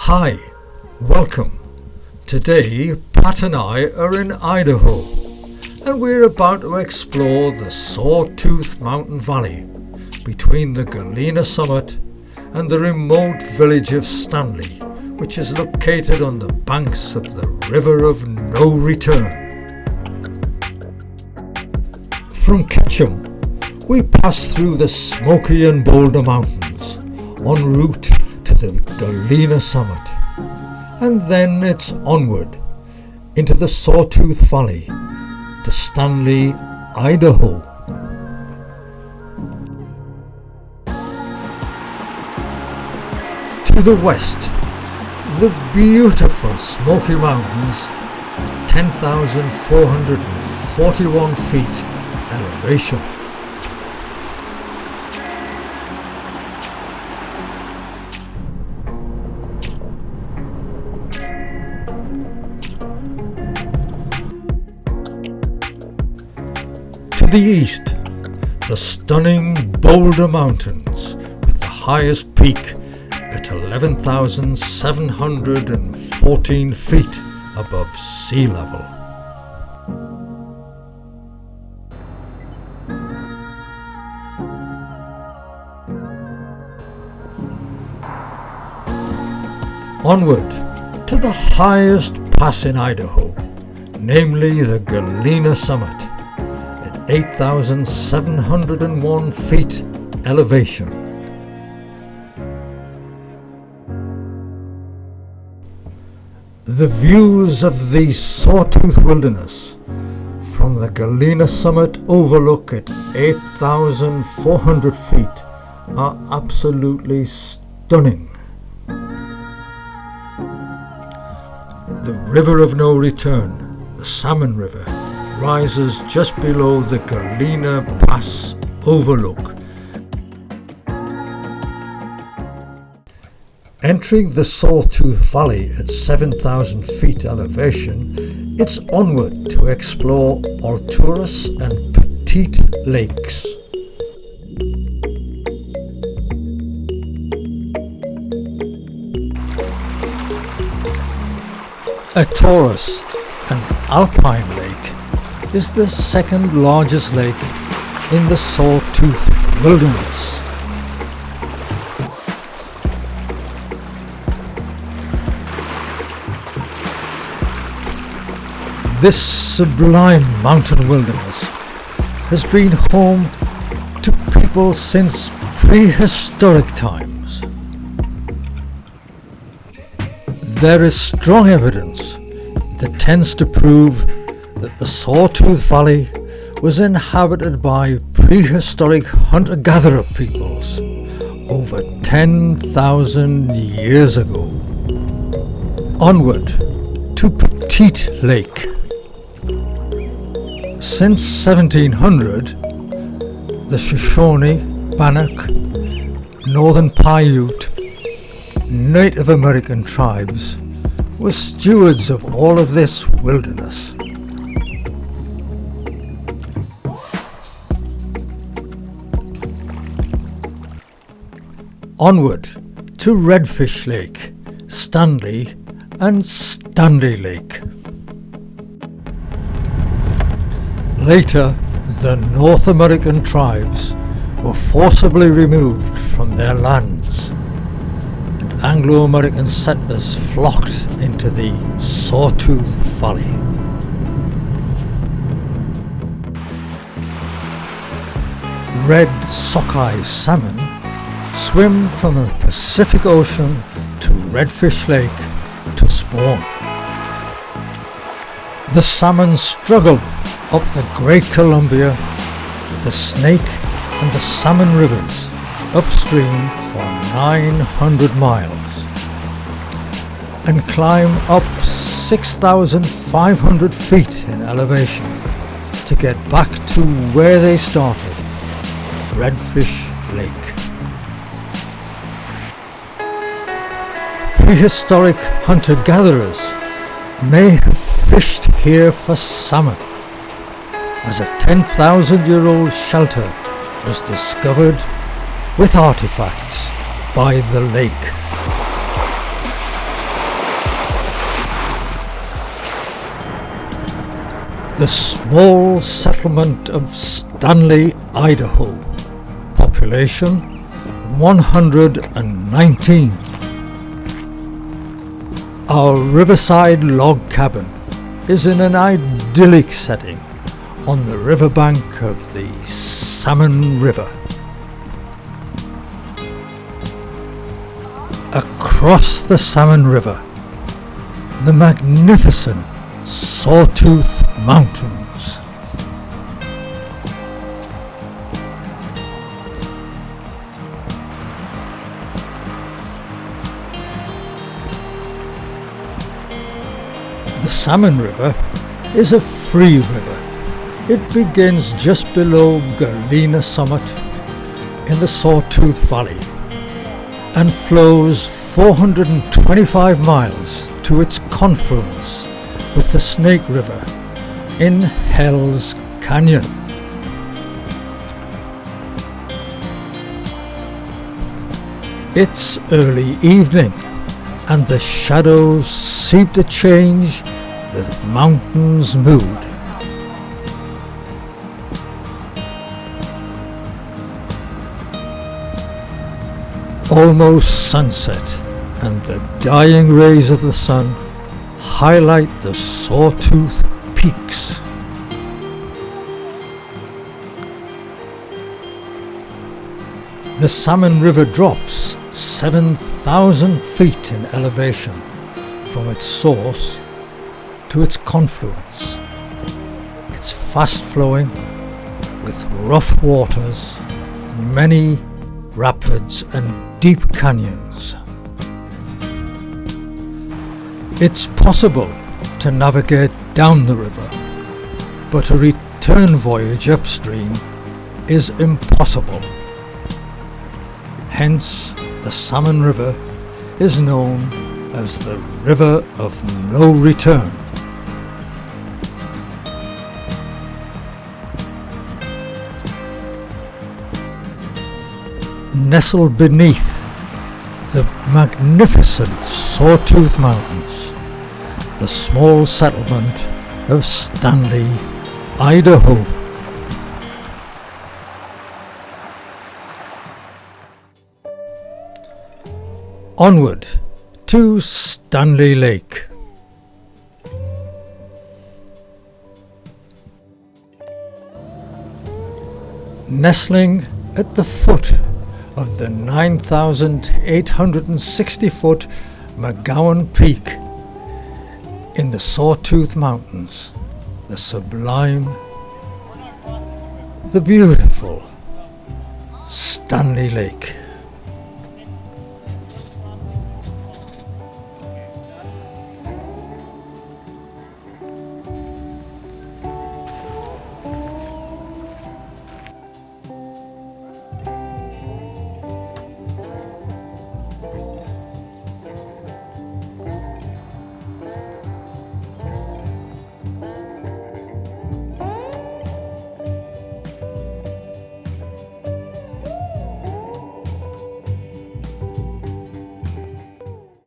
Hi, welcome. Today Pat and I are in Idaho and we're about to explore the Sawtooth Mountain Valley between the Galena Summit and the remote village of Stanley, which is located on the banks of the River of No Return. From Ketchum, we pass through the Smoky and Boulder Mountains en route to the Galena Summit, and then it's onward into the Sawtooth Valley to Stanley, Idaho. To the west, the beautiful Smoky Mountains at 10,441 feet elevation. To the east, the stunning Boulder Mountains with the highest peak at 11,714 feet above sea level. Onward to the highest pass in Idaho, namely the Galena Summit, at 8,701 feet elevation. The views of the Sawtooth Wilderness from the Galena Summit overlook at 8,400 feet are absolutely stunning. The River of No Return, the Salmon River, rises just below the Galena Pass overlook. Entering the Sawtooth Valley at 7,000 feet elevation, it's onward to explore Alturas and Pettit Lakes. Alturas and Alpine Lake is the second largest lake in the Sawtooth Wilderness. This sublime mountain wilderness has been home to people since prehistoric times. There is strong evidence that tends to prove that the Sawtooth Valley was inhabited by prehistoric hunter-gatherer peoples over 10,000 years ago. Onward to Pettit Lake. Since 1700, the Shoshone, Bannock, Northern Paiute, Native American tribes were stewards of all of this wilderness. Onward to Redfish Lake, Stanley and Stanley Lake. Later, the North American tribes were forcibly removed from their lands, and Anglo-American settlers flocked into the Sawtooth Valley. Red Sockeye Salmon swim from the Pacific Ocean to Redfish Lake to spawn. The salmon struggle up the Great Columbia, the Snake and the Salmon Rivers upstream for 900 miles and climb up 6,500 feet in elevation to get back to where they started, Redfish Lake. Prehistoric hunter-gatherers may have fished here for salmon, as a 10,000-year-old shelter was discovered with artifacts by the lake. The small settlement of Stanley, Idaho. Population 119. Our riverside log cabin is in an idyllic setting on the riverbank of the Salmon River. Across the Salmon River, the magnificent Sawtooth Mountains. The Salmon River is a free river. It begins just below Galena Summit in the Sawtooth Valley and flows 425 miles to its confluence with the Snake River in Hell's Canyon. It's early evening and the shadows seem to change the mountain's mood. Almost sunset, and the dying rays of the sun highlight the Sawtooth peaks. The Salmon River drops 7,000 feet in elevation from its source to its confluence. It's fast flowing with rough waters, many rapids and deep canyons. It's possible to navigate down the river, but a return voyage upstream is impossible. Hence, the Salmon River is known as the River of No Return. Nestled beneath the magnificent Sawtooth Mountains, the small settlement of Stanley, Idaho. Onward to Stanley Lake. Nestling at the foot of the 9,860-foot McGowan Peak in the Sawtooth Mountains, the sublime, the beautiful Stanley Lake.